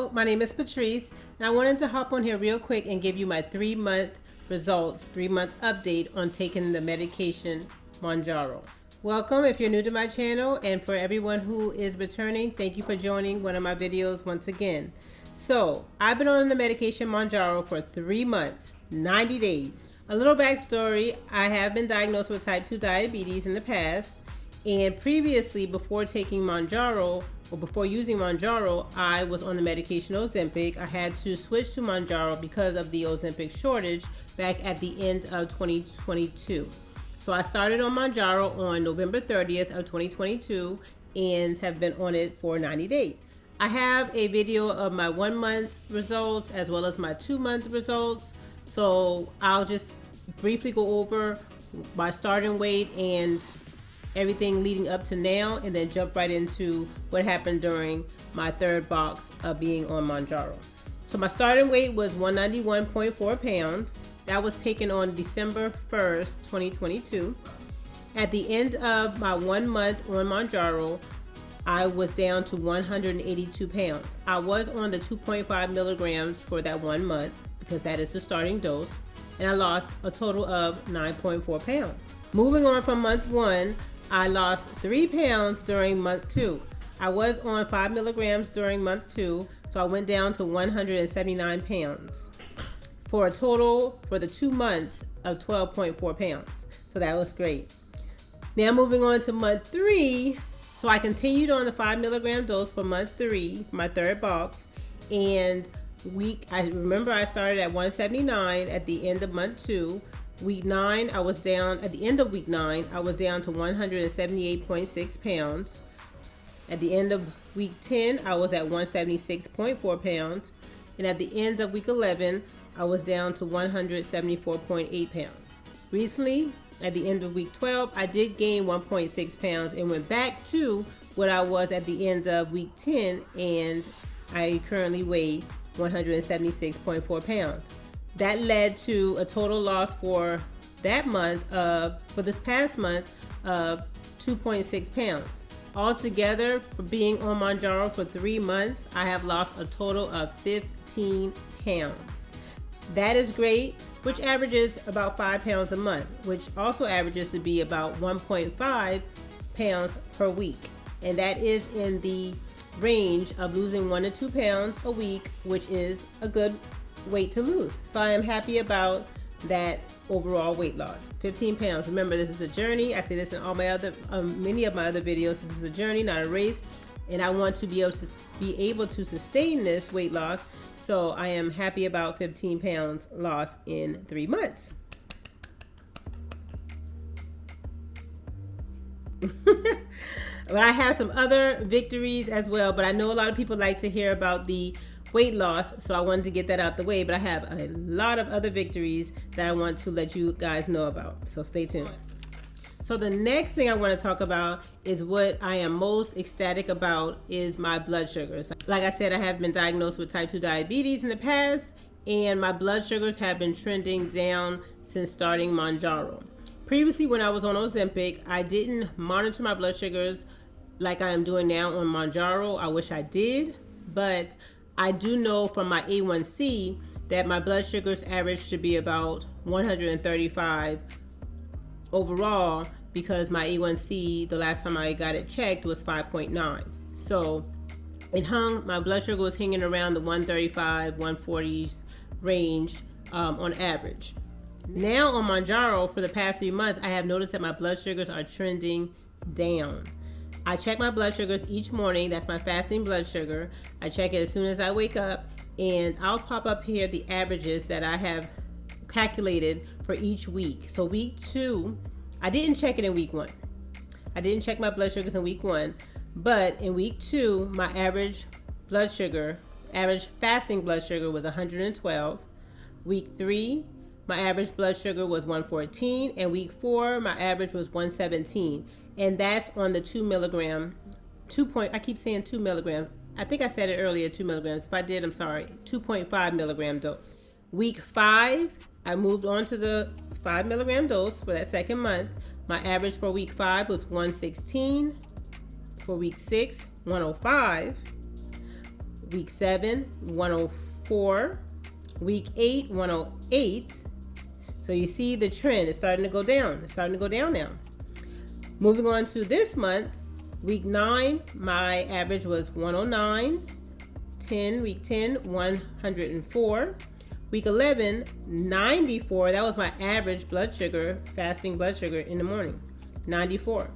Hello, my name is Patrice, and I wanted to hop on here real quick and give you my 3-month results, 3-month update on taking the medication Mounjaro. Welcome if you're new to my channel, and for everyone who is returning, thank you for joining one of my videos once again. So, I've been on the medication Mounjaro for 3 months, 90 days. A little backstory, I have been diagnosed with type 2 diabetes in the past, and previously, before taking Mounjaro, or before using Mounjaro, I was on the medication Ozempic. I had to switch to Mounjaro because of the Ozempic shortage back at the end of 2022. So I started on Mounjaro on November 30th of 2022 and have been on it for 90 days. I have a video of my 1-month results as well as my 2-month results. So I'll just briefly go over my starting weight and everything leading up to now, and then jump right into what happened during my 3rd box of being on Mounjaro. So my starting weight was 191.4 pounds. That was taken on December 1st, 2022. At the end of my 1 month on Mounjaro, I was down to 182 pounds. I was on the 2.5 milligrams for that 1 month because that is the starting dose, and I lost a total of 9.4 pounds. Moving on from month 1, I lost 3 pounds during month 2. I was on 5 milligrams during month 2, so I went down to 179 pounds for a total for the 2 months of 12.4 pounds. So that was great. Now moving on to month 3, so I continued on the 5 milligram dose for month 3, my 3rd box, and I remember I started at 179 at the end of month 2. Week 9, I was down, at the end of week 9, I was down to 178.6 pounds. At the end of week 10, I was at 176.4 pounds. And at the end of week 11, I was down to 174.8 pounds. Recently, at the end of week 12, I did gain 1.6 pounds and went back to what I was at the end of week 10, and I currently weigh 176.4 pounds. That led to a total loss for that month for this past month of 2.6 pounds. Altogether, for being on Mounjaro for 3 months, I have lost a total of 15 pounds. That is great, which averages about 5 pounds a month, which also averages to be about 1.5 pounds per week. And that is in the range of losing 1 to 2 pounds a week, which is a good weight to lose. So I am happy about that overall weight loss. 15 pounds. Remember, this is a journey. I say this in all my other many of my other videos. This is a journey, not a race, and I want to be able to sustain this weight loss. So I am happy about 15 pounds lost in 3 months. But I have some other victories as well, but I know a lot of people like to hear about the weight loss, so I wanted to get that out the way, but I have a lot of other victories that I want to let you guys know about, so stay tuned. So the next thing I want to talk about is what I am most ecstatic about is my blood sugars. Like I said, I have been diagnosed with type 2 diabetes in the past, and my blood sugars have been trending down since starting Mounjaro. Previously, when I was on Ozempic, I didn't monitor my blood sugars like I am doing now on Mounjaro. I wish I did, but I do know from my A1C that my blood sugars average should be about 135 overall, because my A1C, the last time I got it checked, was 5.9. So my blood sugar was hanging around the 135, 140s range on average. Now on Mounjaro, for the past 3 months, I have noticed that my blood sugars are trending down. I check my blood sugars each morning. That's my fasting blood sugar. I check it as soon as I wake up, and I'll pop up here the averages that I have calculated for each week. So week 2, I didn't check it in week 1. I didn't check my blood sugars in week 1, but in week 2, my average fasting blood sugar was 112. Week 3, my average blood sugar was 114, and week 4, my average was 117. And that's on the 2 milligram, I keep saying 2 milligrams. I think I said it earlier, 2 milligrams. If I did, I'm sorry. 2.5 milligram dose. Week 5, I moved on to the 5 milligram dose for that 2nd month. My average for week 5 was 116. For week 6, 105. Week 7, 104. Week 8, 108. So you see the trend. It's starting to go down. It's starting to go down now. Moving on to this month, week 9, my average was 109. Week 10, 104. Week 11, 94. That was my average blood sugar, fasting blood sugar in the morning, 94.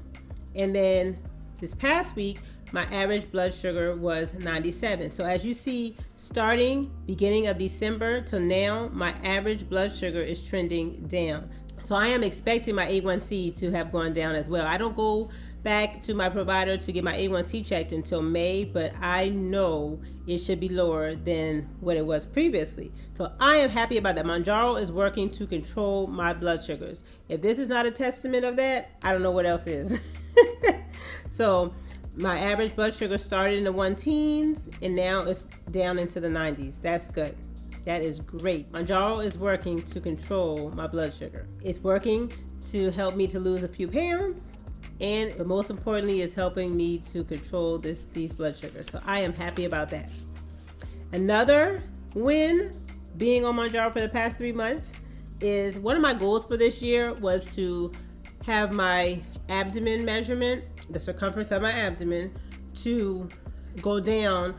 And then this past week, my average blood sugar was 97. So as you see, starting beginning of December till now, my average blood sugar is trending down. So I am expecting my A1C to have gone down as well. I don't go back to my provider to get my A1C checked until May, but I know it should be lower than what it was previously. So I am happy about that. Mounjaro is working to control my blood sugars. If this is not a testament of that, I don't know what else is. So my average blood sugar started in the 110s and now it's down into the 90s. That's good. That is great. Mounjaro is working to control my blood sugar. It's working to help me to lose a few pounds, and most importantly, is helping me to control these blood sugars. So I am happy about that. Another win being on Mounjaro for the past 3 months is one of my goals for this year was to have my abdomen measurement, the circumference of my abdomen, to go down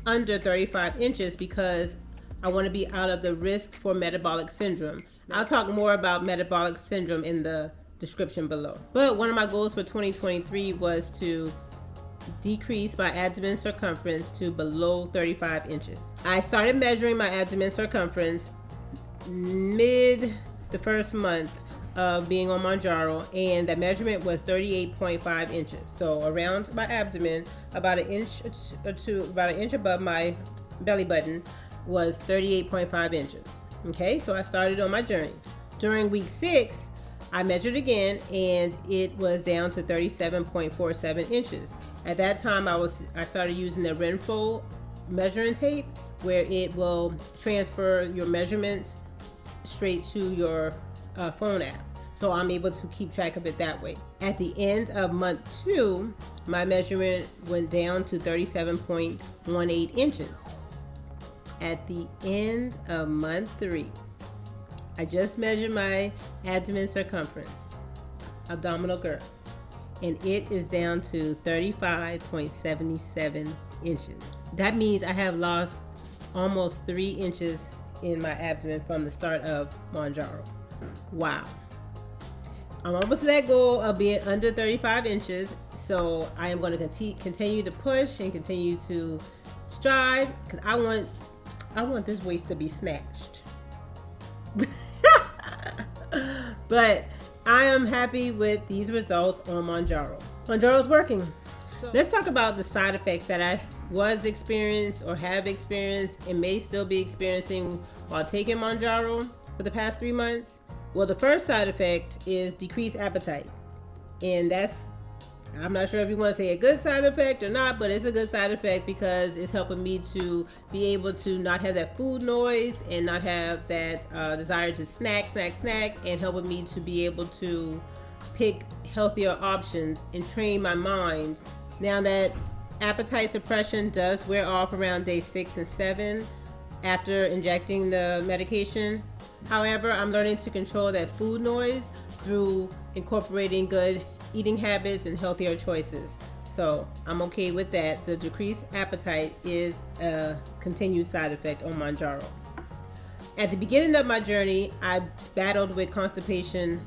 under 35 inches because I want to be out of the risk for metabolic syndrome. I'll talk more about metabolic syndrome in the description below. But one of my goals for 2023 was to decrease my abdomen circumference to below 35 inches. I started measuring my abdomen circumference mid the first month of being on Mounjaro, and the measurement was 38.5 inches. So around my abdomen, about an inch or two, about an inch above my belly button was 38.5 inches. Okay, so I started on my journey. During week 6, I measured again and it was down to 37.47 inches. At that time, I started using the Renfo measuring tape, where it will transfer your measurements straight to your phone app. So I'm able to keep track of it that way. At the end of month 2, my measurement went down to 37.18 inches. At the end of month 3, I just measured my abdomen circumference, abdominal girth, and it is down to 35.77 inches. That means I have lost almost 3 inches in my abdomen from the start of Mounjaro. Wow. I'm almost to that goal of being under 35 inches, so I am going to continue to push and continue to strive because I want this waist to be snatched. But I am happy with these results on Mounjaro. Mounjaro is working. So let's talk about the side effects that I was experienced or have experienced and may still be experiencing while taking Mounjaro for the past 3 months. Well, the first side effect is decreased appetite. And that's, I'm not sure if you want to say a good side effect or not, but it's a good side effect because it's helping me to be able to not have that food noise and not have that desire to snack, and helping me to be able to pick healthier options and train my mind. Now that appetite suppression does wear off around day 6 and 7 after injecting the medication. However, I'm learning to control that food noise through incorporating good eating habits and healthier choices. So I'm okay with that. The decreased appetite is a continued side effect on Mounjaro. At the beginning of my journey, I battled with constipation.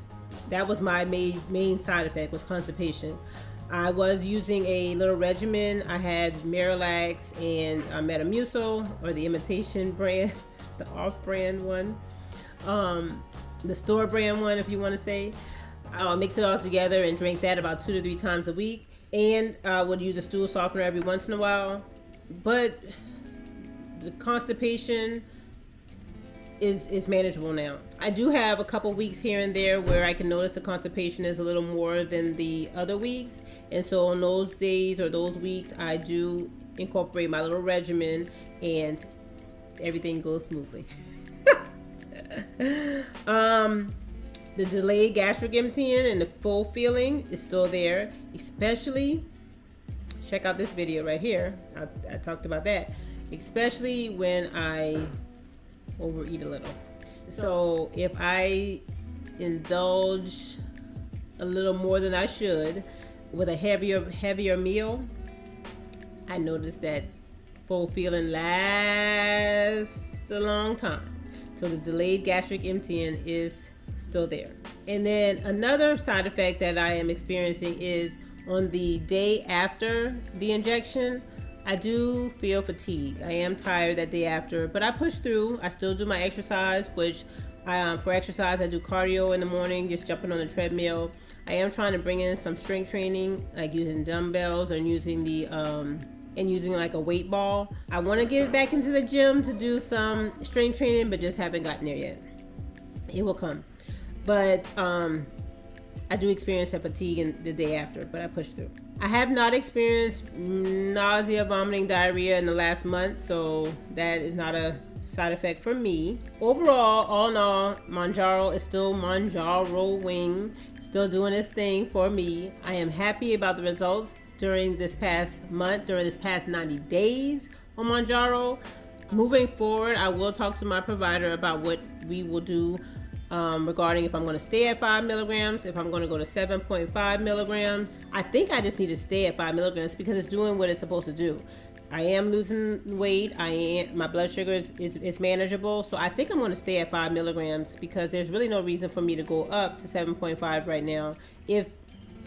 That was my main side effect, was constipation. I was using a little regimen. I had Miralax and Metamucil, or the imitation brand, the off-brand one, the store brand one, if you want to say. I'll mix it all together and drink that about 2 to 3 times a week. And I would use a stool softener every once in a while. But the constipation is manageable now. I do have a couple weeks here and there where I can notice the constipation is a little more than the other weeks. And so on those days or those weeks, I do incorporate my little regimen and everything goes smoothly. The delayed gastric emptying and the full feeling is still there, especially, check out this video right here. I talked about that. especially when I overeat a little. So if I indulge a little more than I should with a heavier meal, I noticed that full feeling lasts a long time. So the delayed gastric emptying is still there. And then another side effect that I am experiencing is on the day after the injection, I do feel fatigue. I am tired that day after, but I push through. I still do my exercise, which for exercise I do cardio in the morning, just jumping on the treadmill. I am trying to bring in some strength training, like using dumbbells or using using like a weight ball. I want to get back into the gym to do some strength training, but just haven't gotten there yet. It will come. But I do experience that fatigue in the day after, but I push through. I have not experienced nausea, vomiting, diarrhea in the last month, so that is not a side effect for me. Overall, all in all, Mounjaro is still Mounjaroing, still doing its thing for me. I am happy about the results during this past month, during this past 90 days on Mounjaro. Moving forward, I will talk to my provider about what we will do regarding if I'm going to stay at 5 milligrams, if I'm going to go to 7.5 milligrams. I think I just need to stay at 5 milligrams because it's doing what it's supposed to do. I am losing weight. My blood sugar is manageable. So I think I'm going to stay at 5 milligrams because there's really no reason for me to go up to 7.5 right now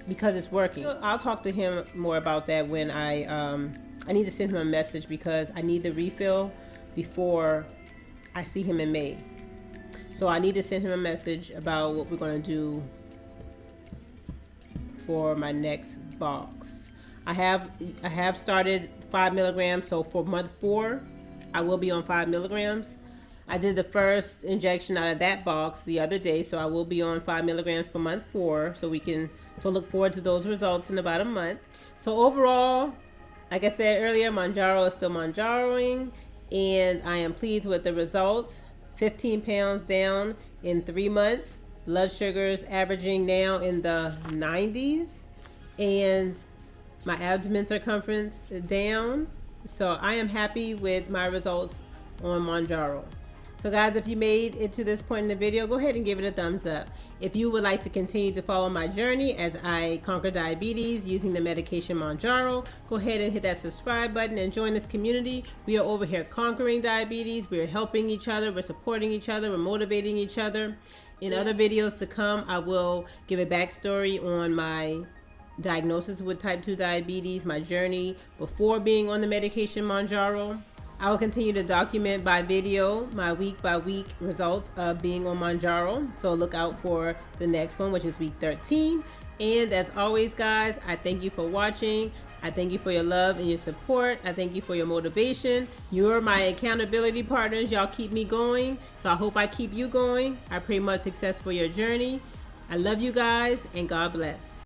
because it's working. I'll talk to him more about that when I need to send him a message because I need the refill before I see him in May. So I need to send him a message about what we're going to do for my next box. I have started 5 milligrams, so for month 4, I will be on 5 milligrams. I did the first injection out of that box the other day, so I will be on 5 milligrams for month 4, so look forward to those results in about a month. So overall, like I said earlier, Mounjaro is still Mounjaroing, and I am pleased with the results. 15 pounds down in 3 months. Blood sugars averaging now in the 90s, and my abdomen circumference down. So I am happy with my results on Mounjaro. So guys, if you made it to this point in the video, go ahead and give it a thumbs up. If you would like to continue to follow my journey as I conquer diabetes using the medication Mounjaro, go ahead and hit that subscribe button and join this community. We are over here conquering diabetes. We are helping each other. We're supporting each other. We're motivating each other. In other videos to come, I will give a backstory on my diagnosis with type 2 diabetes, my journey before being on the medication Mounjaro. I will continue to document by video my week by week results of being on Mounjaro. So look out for the next one, which is week 13. And as always, guys, I thank you for watching. I thank you for your love and your support. I thank you for your motivation. You're my accountability partners. Y'all keep me going. So I hope I keep you going. I pray much success for your journey. I love you guys, and God bless.